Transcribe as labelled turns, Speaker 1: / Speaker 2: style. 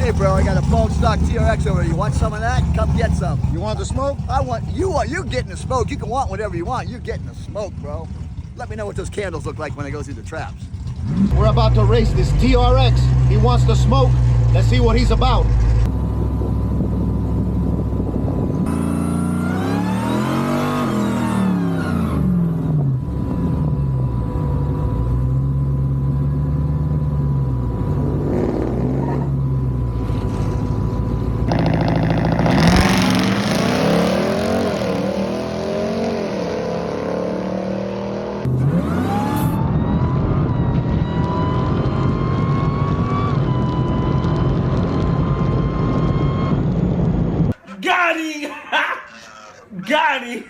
Speaker 1: Hey, bro, I got a bone stock TRX over here. You want some of that? Come get some.
Speaker 2: You want the smoke?
Speaker 1: You're getting the smoke. You can want whatever you want. You're getting the smoke, bro. Let me know what those candles look like when I go through the traps.
Speaker 2: We're about to race this TRX. He wants the smoke. Let's see what he's about.
Speaker 3: Got him! Got him!